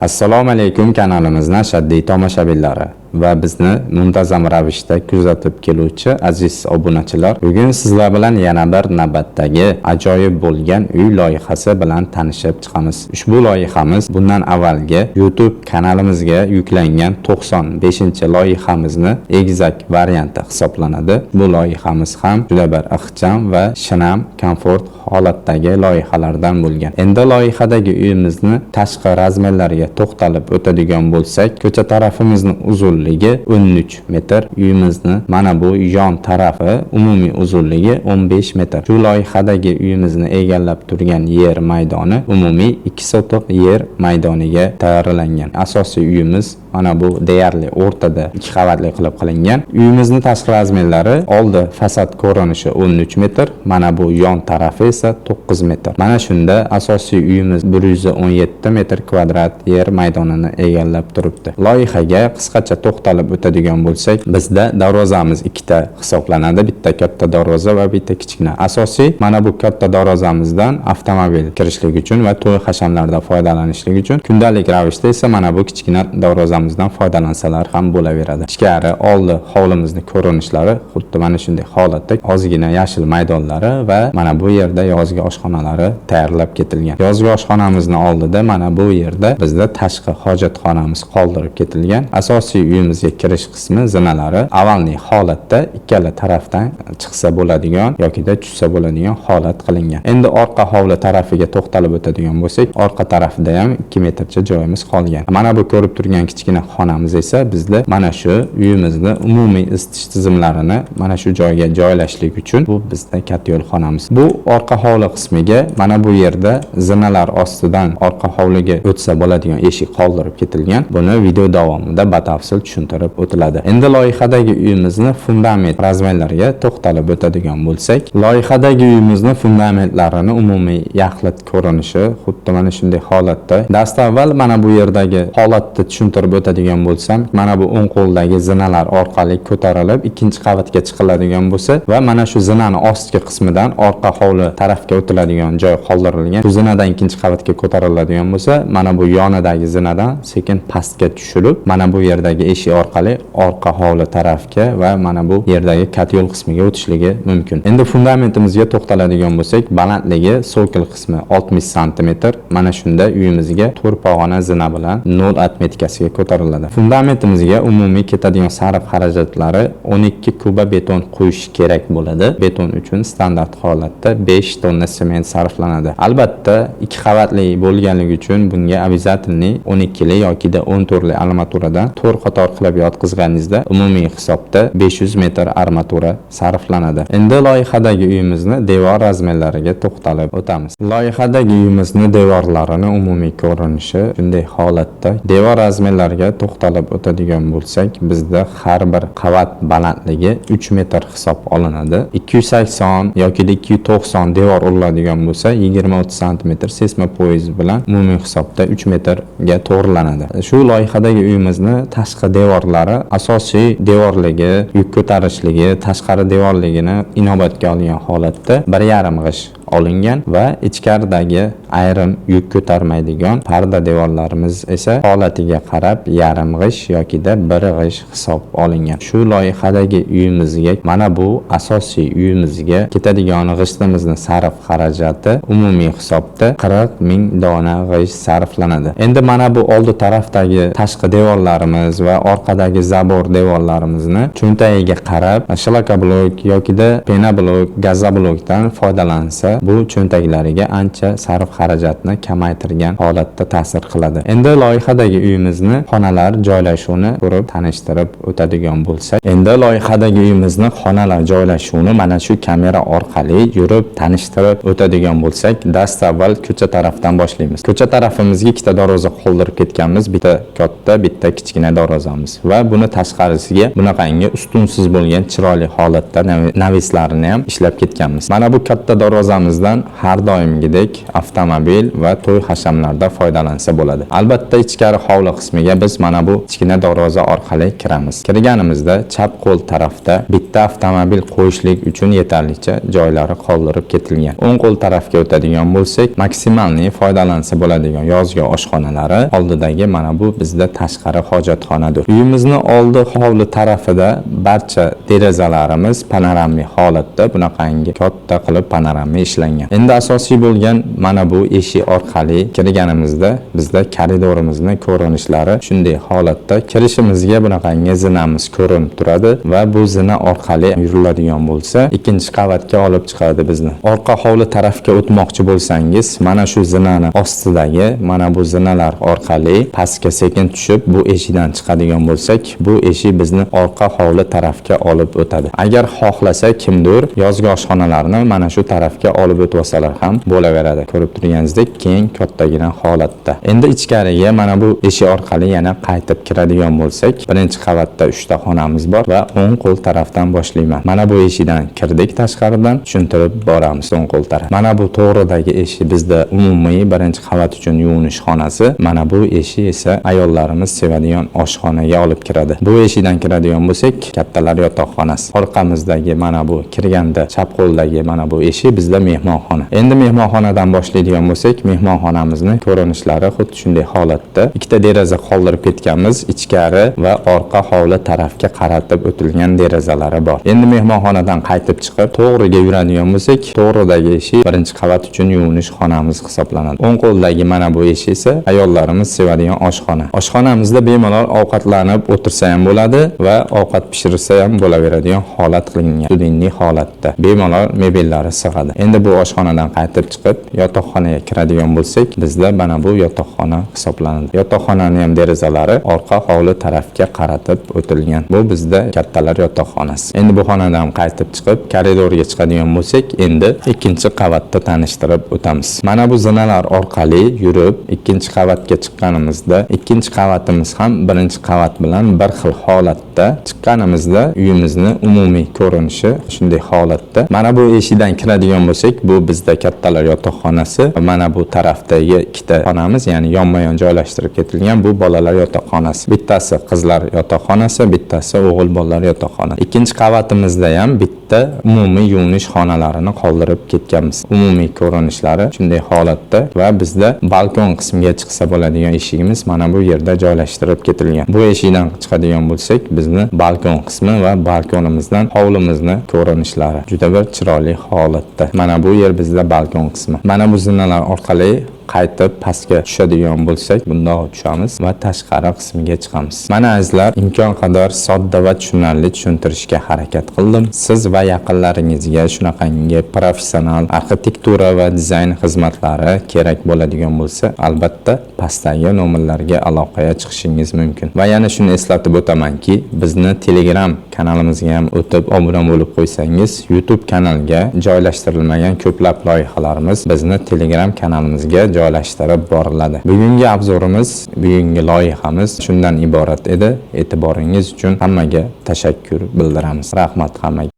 Assalomu alaykum kanalimizning ashaddiy tomoshabinlari va bizni muntazam ravishda kuzatib keluvchi aziz obunachilar. Bugun sizlar bilan yana bir navbatdagi ajoyib bo'lgan uy loyihasi bilan tanishib chiqamiz. Ushbu loyihamiz bundan avvalgi YouTube kanalimizga yuklangan 95-loyihamizni egizak varianti hisoblanadi. Bu loyihamiz ham juda bir ixcham va shinam, komfort holatdagi loyihalardan bo'lgan. Endi loyihadagi uyimizni tashqi razmerlariga to'xtalib o'tadigan bo'lsak, ko'cha tarafimizning uzunligi 13 metr, uyimizni mana bu yon tarafi umumiy uzunligi 15 metr. Shu loyihadagi uyimizni egallab turgan yer maydoni umumiy 2 sotiq yer maydoniga tayyorlangan. Asosiy uyimiz mana bu deyarli o'rtada 2 qavatli qilib qilingan. Uyimizni tashqi razmerlari oldi fasad ko'rinishi 13 metr, mana bu yon tarafi esa 9 metr. Mana shunda asosiy uyimiz 117 metr kvadrat yer maydonini egallab turibdi. Loyihaga qisqacha to'xtalib o'tadigan bo'lsak, bizda darvozamiz ikkita hisoblanadi, bitta katta darvoza va bitta kichkina. Asosiy mana bu katta darvozamizdan avtomobil kirishligi uchun va to'y hashamlarda foydalanishlik uchun, kundalik ravishda esa mana bu kichkina darvozamizdan foydalansalar ham bo'laveradi. Ichkari oldi hovlimizni ko'rinishlari xuddi mana shunday holatda, ozgina yashil maydonlari va mana bu yerda yozgi oshxonalari tayyorlab ketilgan. Yozgi oshxonamizning oldida mana bu yerda bizda tashqi hojatxonamiz qoldirib ketilgan. Asosiy uyimizga kirish qismi zinalari avvalgi holatda ikkala tarafdan chiqsa bo'ladigan yoki tushsa bo'ladigan holat qilingan. Endi orqa hovli tarafiga to'xtalib o'tadigan bo'lsak, orqa tarafida ham 2 metrcha joyimiz qolgan. Mana bu ko'rib turgan kichkina xonamiz esa bizda mana shu uyimizni umumiy isitish tizimlarini mana shu joyga joylashlik uchun bu bizda katta yo'l xonamiz. Bu orqa hovli qismiga mana bu yerda zinalar ostidan orqa hovliga o'tsa bo'ladigan eshik qoldirib ketilgan. Buni video davomida batafsil tushuntirib o'tiladi. Endi loyihadagi uyimizni fundament razmerlariga to'xtalib o'tadigan bo'lsak, loyihadagi uyimizni fundamentlarini umumiy yaxlit ko'rinishi xuddi mana shunday holatda. Dastavval mana bu yerdagi holatni tushuntirib o'tadigan bo'lsam, mana bu o'ng qo'ldagi zinalar orqali ko'tarilib ikkinchi qavatga chiqiladigan bo'lsa va mana shu zinani ostki qismidan orqa hovli tarafga o'tiladigan joy qoldirilgan. Bu zinadan ikkinchi qavatga ko'tariladigan bo'lsa, mana bu yonidagi zinadan sekin pastga tushirib, mana bu yerdagi eshik orqali orqa hovli tarafga va mana bu yerdagi kat yo'l qismiga o'tishligi mumkin. Endi fundamentimizga to'xtaladigan bo'lsak, balandligi sokil qismi 60 sm. Mana shunda uyimizga 4 pog'ona zina bilan 0 atmetikasiga ko'tariladi. Fundamentimizga umumiy ketadigan sarf xarajatlari 12 kuba beton quyish kerak bo'ladi. Beton uchun standart holatda 5 tonna sement sarflanadi. Albatta, 2 qavatli bo'lganligi uchun bunga обязательный 12 li yoki 14 li armaturadan 4 qator qilib yotqizganingizda umumiy hisobda 500 metr armatura sarflanadi. Endi loyihadagi uyimizni devor razmerlariga to'xtalib o'tamiz. Loyihadagi uyimizni devorlarini umumiy ko'rinishi shunday holatda. Devor razmerlariga to'xtalib o'tadigan bo'lsak, bizda har bir qavat balandligi 3 metr hisob olinadi. 280 yoki 290 devor uriladigan bo'lsa, 20-30 sm sesma poyez bilan umumiy hisobda 3 metrga to'g'rilanadi. Shu loyihadagi uyimizni tashqi devorlari asosiy devorligi, yuk ko'tarishligi, tashqari devorligini inobatga olgan holatda 1,5 g'ish olingan va ichkaridagi ayrim yuk ko'tarmaydigan parda devorlarimiz esa holatiga qarab 1,5 g'ish yoki 1 g'ish hisob olingan. Shu loyihadagi uyimizga mana bu asosiy uyimizga ketadigan g'ishtimizni sarf xarajati umumiy hisobda 40 ming dona g'isht sarflanadi. Endi mana bu oldi tarafdagi tashqi devorlarimiz va orqadagi zabor devorlarimizni cho'ntagiga qarab shlaka blok yoki pena blok, gaza blokdan foydalansa, bu cho'ntaklariga ancha sarf xarajatni kamaytirgan holatda ta'sir qiladi. Endi loyihadagi uyimizni xonalar joylashuvini ko'rib tanishtirib o'tadigan bo'lsak, endi loyihadagi uyimizni xonalar joylashuvini mana shu kamera orqali yurib tanishtirib o'tadigan bo'lsak, dastavval ko'cha tarafdan boshlaymiz. Ko'cha tarafimizga ikkita darvoza qoldirib ketganmiz, bitta katta, bitta kichkina darvozamiz va buni tashqarisiga bunaqangi ustunsiz bo'lgan chiroyli holatda navislarini ham ishlab ketganmiz. Mana bu katta darvozamiz Xizmatimizdan har doimgidek avtomobil va to'y hashamlarda foydalansa bo'ladi. Albatta ichkari hovli qismiga biz mana bu kichkina darvoza orqali kiramiz. Kirganimizda chap qo'l tarafda bitta avtomobil qo'yishlik uchun yetarlicha joylari qoldirib ketilgan. O'ng qo'l tarafga o'tadigan bo'lsak, maksimalni foydalansa bo'ladigan yozgi oshxonalari oldidagi mana bu bizda tashqari hojatxonadir. Uyimizni oldi hovli tarafida barcha derazalarimiz panoramik holatda, bunaqangi katta qilib panoramik ishlangan. Endi asosiy bo'lgan mana bu eshik orqali kirganimizda bizda koridorimizni ko'rinishlari shunday holatda. Kirishimizga bunaqangi zinamiz ko'rinib turadi va bu zina orqali yuriladigan bo'lsa, ikkinchi qavatga olib chiqadi bizni. Orqa hovli tarafga o'tmoqchi bo'lsangiz, mana shu zinani ostidagi mana bu zinalar orqali pastga sekin tushib bu eshikdan chiqadigan bo'lsak, bu eshik bizni orqa hovli tarafga olib o'tadi. Agar xohlasa kimdir yozgi oshxonalarni mana shu tarafga olib o'tsalar ham bo'laveradi. Ko'rib turganingizdek keng kattagina holatda. Endi ichkariga mana bu eshik orqali yana qaytib kiradigan bo'lsak, birinchi qavatda 3 ta xonamiz bor va o'ng qo'l tarafdan boshlayman. Mana bu eshikdan kirdik, tashqaridan tushuntirib boramiz o'ng qo'l taraf. Mana bu to'g'ridagi eshik bizda umumiy birinchi qavat uchun yuvinish xonasi. Mana bu eshik esa ayollarimiz sevadigan oshxonaga olib kiradi. Bu eshikdan kiradigan bo'lsak, kattalar yotoqxonasi. Orqamizdagi mana bu kirganda chap qo'ldagi mana bu eshik bizda mehmonxona. Endi mehmonxonadan boshlaydigan bo'lsak, mehmonxonamizni ko'rinishlari xuddi shunday holatda. Ikkita deraza qoldirib ketganmiz, ichkari va orqa hovli tarafga qaratib o'tilgan derazalari bor. Endi mehmonxonadan qaytib chiqib to'g'riga yuradigan bo'lsak, to'g'ridagi eshik birinchi qavat uchun yuvinish xonamiz hisoblanadi. O'ng qo'ldagi mana bu eshik esa ayollarimiz sevadigan oshxona. Oshxonamizda bemalol ovqatlanib o'tirsa ham bo'ladi va ovqat pishirsa ham bo'laveradigan holat qilingan. Studiyniy holatda bemalol mebellari sig'adi. Endi bu oshxonadan qaytib chiqib yotoqxonaga kiradigan bo'lsak, bizda mana bu yotoqxona hisoblanadi. Yotoqxonaning ham derazalari orqa hovli tarafga qaratib o'tilgan. Bu bizda kattalar yotoqxonasi. Endi bu xonadan qaytib chiqib koridorga chiqadigan bo'lsak, endi ikkinchi qavatda tanishtirib o'tamiz. Mana bu zinalar orqali yurib ikkinchi qavatga chiqqanimizda, ikkinchi qavatimiz ham birinchi qavat bilan bir xil holatda. Chiqqanimizda uyimizni umumiy ko'rinishi shunday holatda. Mana bu eshikdan kiradigan bo'lsak, bu bizda kattalar yotoqxonasi. Mana bu tarafdagi ikkita xonamiz, ya'ni yonma-yon joylashtirib ketilgan bu bolalar yotoqxonasi. Bittasi qizlar yotoqxonasi, bittasi o'g'il bolalar yotoqxonasi. Ikkinchi qavatimizda ham bitta umumiy yuvinish xonalarini qoldirib ketganmiz. Umumiy ko'rinishlari shunday holatda va bizda balkon qismiga chiqsa bo'ladigan eshigimiz mana bu yerda joylashtirib ketilgan. Bu eshikdan chiqadigan bo'lsak, bizni balkon qismi va balkonimizdan hovlimizni ko'rinishlari juda bir chiroyli holatda. Mana bu yer bizda balkon qismi. Mana bu zinalar orqali qaytib pastga tushadigan bo'lsak, bundoq tushamiz va tashqari qismiga chiqamiz. Mana azizlar, imkon qadar sodda va tushunarli tushuntirishga harakat qildim. Siz va yaqinlaringizga shunaqangi professional arxitektura va dizayn xizmatlari kerak bo'ladigan bo'lsa, albatta pastdagi nomerlarga aloqaga chiqishingiz mumkin. Va yana shuni eslatib o'tamanki, bizni Telegram kanalimizga ham o'tib obuna bo'lib qo'ysangiz, YouTube kanaliga joylashtirilmagan ko'plab loyihalarimiz bizni Telegram kanalimizga joylashtirib boriladi. Bugungi obzorimiz, bugungi loyihamiz shundan iborat edi. E'tiboringiz uchun hammaga tashakkur bildiramiz. Rahmat hammaga.